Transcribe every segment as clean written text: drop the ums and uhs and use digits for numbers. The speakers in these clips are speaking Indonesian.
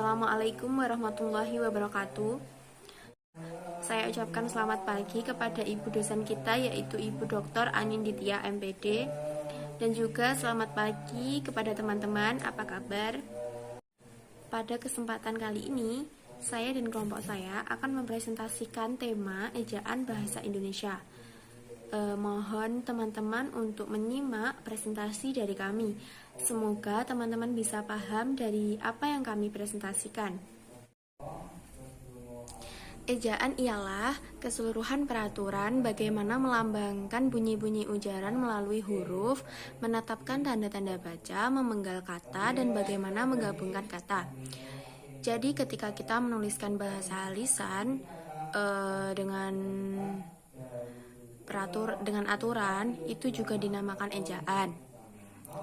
Assalamualaikum warahmatullahi wabarakatuh. Saya ucapkan selamat pagi kepada ibu dosen kita, yaitu Ibu Dr. Aninditya MPD. Dan juga selamat pagi kepada teman-teman, apa kabar? Pada kesempatan kali ini, saya dan kelompok saya akan mempresentasikan tema ejaan bahasa Indonesia. Mohon teman-teman untuk menyimak presentasi dari kami. Semoga teman-teman bisa paham dari apa yang kami presentasikan. Ejaan ialah keseluruhan peraturan bagaimana melambangkan bunyi-bunyi ujaran melalui huruf, menetapkan tanda-tanda baca, memenggal kata, dan bagaimana menggabungkan kata. Jadi ketika kita menuliskan bahasa lisan dengan aturan, itu juga dinamakan ejaan.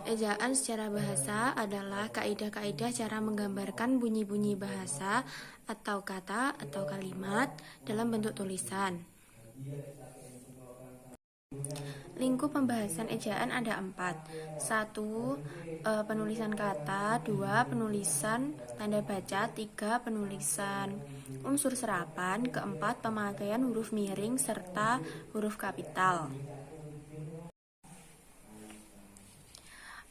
Ejaan secara bahasa adalah kaidah-kaidah cara menggambarkan bunyi-bunyi bahasa atau kata atau kalimat dalam bentuk tulisan. Lingkup pembahasan ejaan ada 4. 1. Penulisan kata. 2. Penulisan tanda baca. 3. Penulisan unsur serapan. 4. Pemakaian huruf miring serta huruf kapital.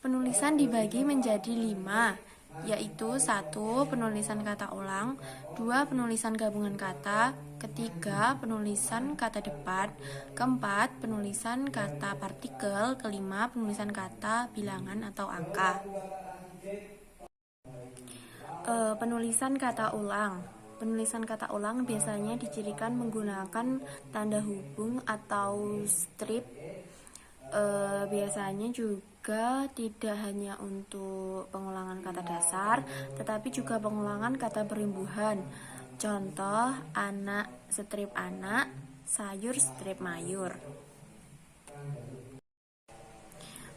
Penulisan dibagi menjadi 5, yaitu 1. Penulisan kata ulang, 2. Penulisan gabungan kata, 3. Penulisan kata depan, 4. Penulisan kata partikel, 5. Penulisan kata bilangan atau angka. Penulisan kata ulang. Penulisan kata ulang biasanya dicirikan menggunakan tanda hubung atau strip. Biasanya juga tidak hanya untuk pengulangan kata dasar, tetapi juga pengulangan kata perimbuhan. Contoh, anak strip anak, sayur strip mayur.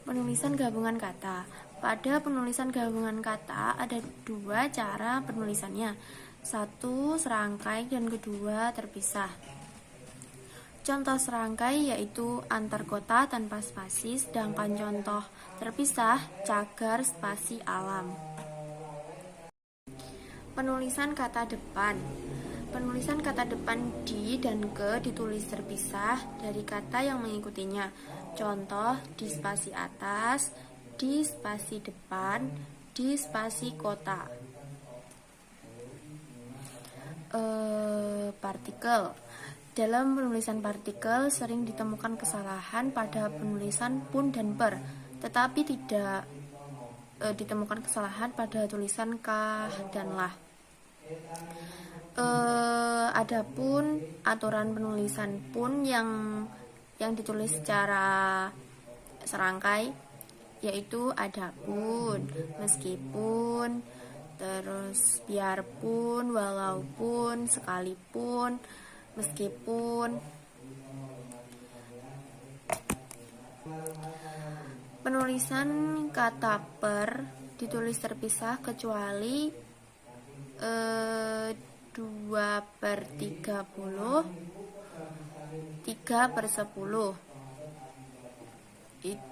Penulisan gabungan kata. Pada penulisan gabungan kata ada 2 cara penulisannya. 1. Serangkai dan 2. Terpisah. Contoh serangkai yaitu antar kota tanpa spasi, sedangkan contoh terpisah cagar spasi alam. Penulisan kata depan. Penulisan kata depan di dan ke ditulis terpisah dari kata yang mengikutinya. Contoh di spasi atas, di spasi depan, di spasi kota. Partikel. Dalam penulisan partikel sering ditemukan kesalahan pada penulisan pun dan per, tetapi tidak ditemukan kesalahan pada tulisan kah dan lah. Adapun aturan penulisan pun yang ditulis secara serangkai yaitu adapun, meskipun, terus biarpun, walaupun, sekalipun, meskipun. Penulisan kata per ditulis terpisah kecuali 2/30, 3/10.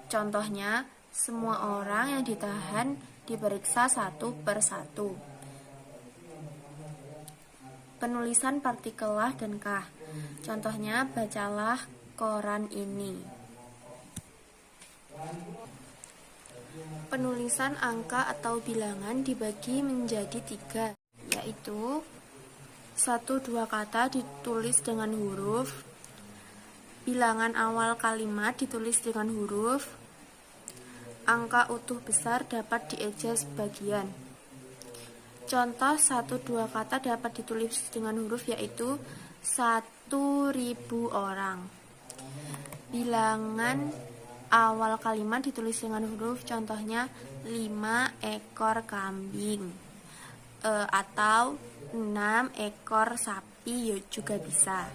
Contohnya, semua orang yang ditahan diperiksa 1/1. Penulisan partikel lah dan kah. Contohnya, bacalah koran ini. Penulisan angka atau bilangan dibagi menjadi 3, yaitu 1-2 kata ditulis dengan huruf, bilangan awal kalimat ditulis dengan huruf, angka utuh besar dapat dieja sebagian. Contoh 1-2 kata dapat ditulis dengan huruf yaitu 1.000 orang. Bilangan awal kalimat ditulis dengan huruf, contohnya 5 ekor kambing, atau 6 ekor sapi juga bisa.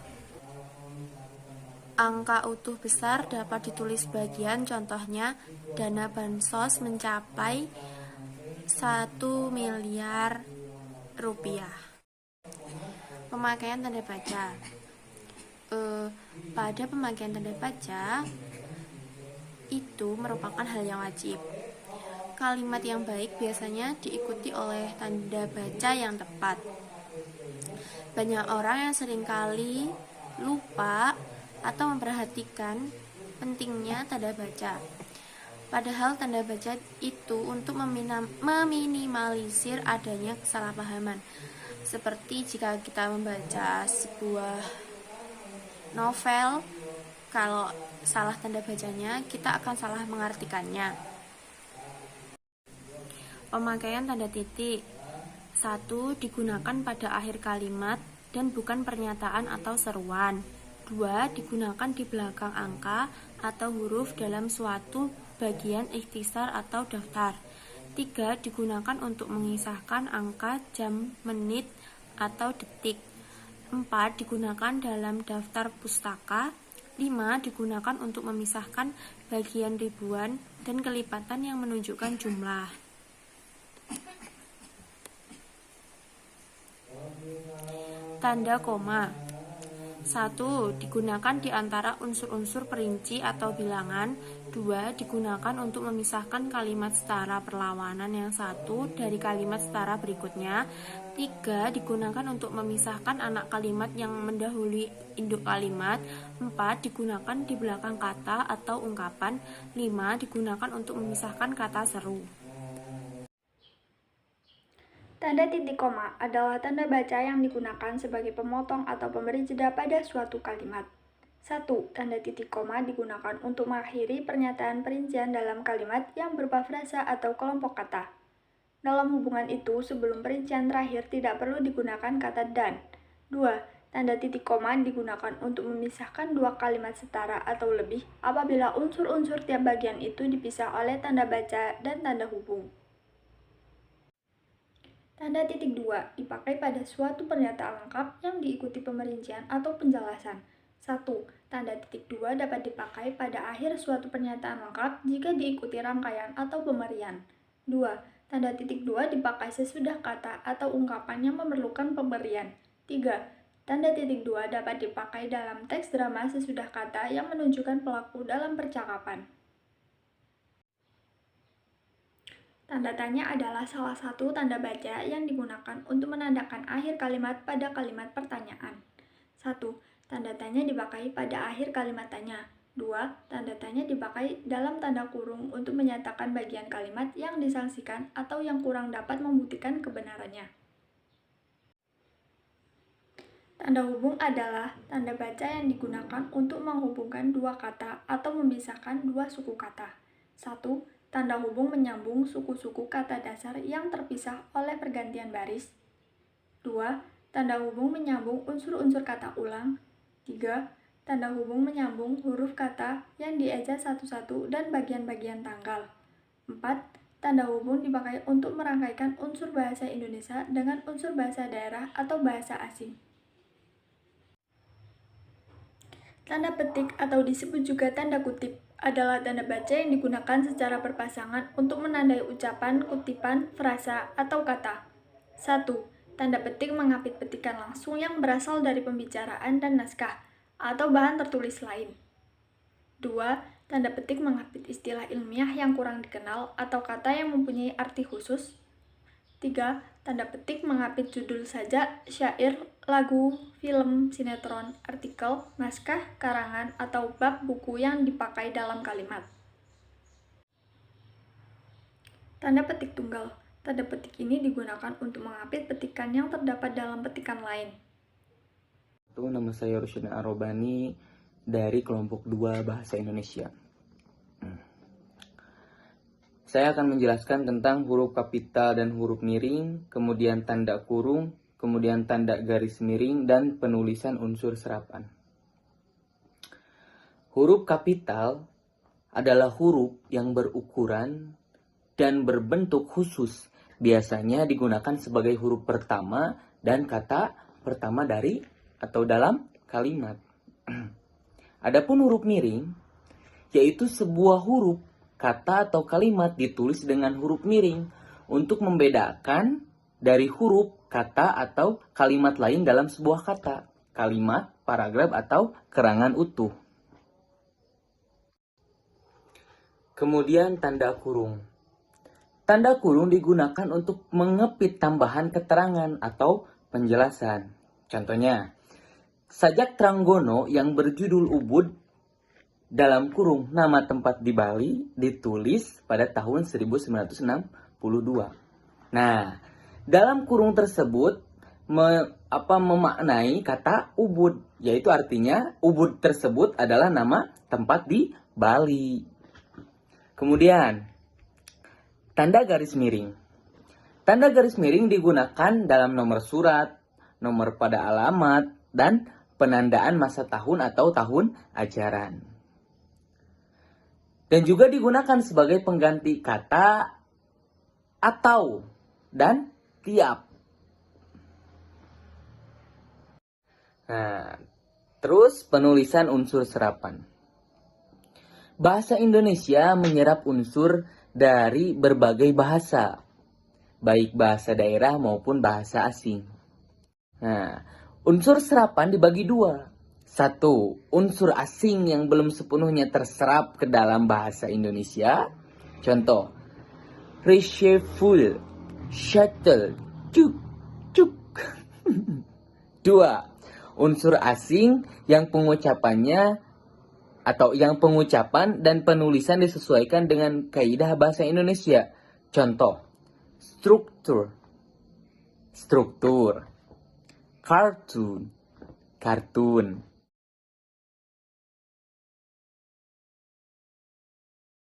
Angka utuh besar dapat ditulis bagian, contohnya dana bansos mencapai 1 miliar rupiah. Pemakaian tanda baca. Pada pemakaian tanda baca itu merupakan hal yang wajib. kalimat yang baik biasanya diikuti oleh tanda baca yang tepat. Banyak orang yang seringkali lupa atau memperhatikan pentingnya tanda baca. Padahal tanda baca itu untuk meminimalisir adanya kesalahpahaman. Seperti jika kita membaca sebuah novel, kalau salah tanda bacanya, kita akan salah mengartikannya. Pemakaian tanda titik. 1. Digunakan pada akhir kalimat dan bukan pernyataan atau seruan. 2. Digunakan di belakang angka atau huruf dalam suatu bagian ikhtisar atau daftar. 3. Digunakan untuk mengisahkan angka, jam, menit, atau detik. 4. Digunakan dalam daftar pustaka. 5. Digunakan untuk memisahkan bagian ribuan dan kelipatan yang menunjukkan jumlah. Tanda koma. 1. Digunakan di antara unsur-unsur perinci atau bilangan. 2. Digunakan untuk memisahkan kalimat setara perlawanan yang satu dari kalimat setara berikutnya. 3. Digunakan untuk memisahkan anak kalimat yang mendahului induk kalimat. 4. Digunakan di belakang kata atau ungkapan. 5. Digunakan untuk memisahkan kata seru. Tanda titik koma adalah tanda baca yang digunakan sebagai pemotong atau pemberi jeda pada suatu kalimat. 1. Tanda titik koma digunakan untuk mengakhiri pernyataan perincian dalam kalimat yang berupa frasa atau kelompok kata. Dalam hubungan itu, sebelum perincian terakhir tidak perlu digunakan kata dan. 2. Tanda titik koma digunakan untuk memisahkan dua kalimat setara atau lebih apabila unsur-unsur tiap bagian itu dipisah oleh tanda baca dan tanda hubung. Tanda titik 2 dipakai pada suatu pernyataan lengkap yang diikuti pemerincian atau penjelasan. 1. Tanda titik 2 dapat dipakai pada akhir suatu pernyataan lengkap jika diikuti rangkaian atau pemberian. 2. Tanda titik 2 dipakai sesudah kata atau ungkapan yang memerlukan pemberian. 3. Tanda titik 2 dapat dipakai dalam teks drama sesudah kata yang menunjukkan pelaku dalam percakapan. Tanda tanya adalah salah satu tanda baca yang digunakan untuk menandakan akhir kalimat pada kalimat pertanyaan. 1. Tanda tanya dipakai pada akhir kalimat tanya. 2. Tanda tanya dipakai dalam tanda kurung untuk menyatakan bagian kalimat yang disangsikan atau yang kurang dapat membuktikan kebenarannya. Tanda hubung adalah tanda baca yang digunakan untuk menghubungkan dua kata atau memisahkan dua suku kata. 1. Tanda hubung menyambung suku-suku kata dasar yang terpisah oleh pergantian baris. 2. Tanda hubung menyambung unsur-unsur kata ulang. 3. Tanda hubung menyambung huruf kata yang dieja satu-satu dan bagian-bagian tanggal. 4. Tanda hubung dipakai untuk merangkaikan unsur bahasa Indonesia dengan unsur bahasa daerah atau bahasa asing. Tanda petik atau disebut juga tanda kutip adalah tanda baca yang digunakan secara berpasangan untuk menandai ucapan, kutipan, frasa, atau kata. 1. Tanda petik mengapit petikan langsung yang berasal dari pembicaraan dan naskah, atau bahan tertulis lain. 2. Tanda petik mengapit istilah ilmiah yang kurang dikenal atau kata yang mempunyai arti khusus. 3. Tanda petik mengapit judul sajak, syair, lagu, film, sinetron, artikel, naskah, karangan, atau bab buku yang dipakai dalam kalimat. Tanda petik tunggal. Tanda petik ini digunakan untuk mengapit petikan yang terdapat dalam petikan lain. Nama saya Rusyana Arobani dari kelompok 2 Bahasa Indonesia. Saya akan menjelaskan tentang huruf kapital dan huruf miring, kemudian tanda kurung, kemudian tanda garis miring, dan penulisan unsur serapan. Huruf kapital adalah huruf yang berukuran dan berbentuk khusus, biasanya digunakan sebagai huruf pertama dan kata pertama dari atau dalam kalimat. Adapun huruf miring, yaitu sebuah huruf, kata atau kalimat ditulis dengan huruf miring untuk membedakan dari huruf, kata, atau kalimat lain dalam sebuah kata, kalimat, paragraf, atau keterangan utuh. Kemudian tanda kurung. tanda kurung digunakan untuk mengepit tambahan keterangan atau penjelasan. Contohnya, sajak Tranggono yang berjudul Ubud dalam kurung nama tempat di Bali ditulis pada tahun 1962. Nah, dalam kurung tersebut memaknai kata Ubud, yaitu artinya Ubud tersebut adalah nama tempat di Bali. Kemudian, tanda garis miring. Tanda garis miring digunakan dalam nomor surat, nomor pada alamat, dan penandaan masa tahun atau tahun ajaran. Dan juga digunakan sebagai pengganti kata atau dan tiap. Nah, terus penulisan unsur serapan. Bahasa Indonesia menyerap unsur dari berbagai bahasa, baik bahasa daerah maupun bahasa asing. Nah, unsur serapan dibagi dua. Satu, unsur asing yang belum sepenuhnya terserap ke dalam bahasa Indonesia. Contoh, reachful, shuttle, cuk, cuk. Dua, unsur asing yang pengucapan dan penulisan disesuaikan dengan kaidah bahasa Indonesia. Contoh, struktur, cartoon,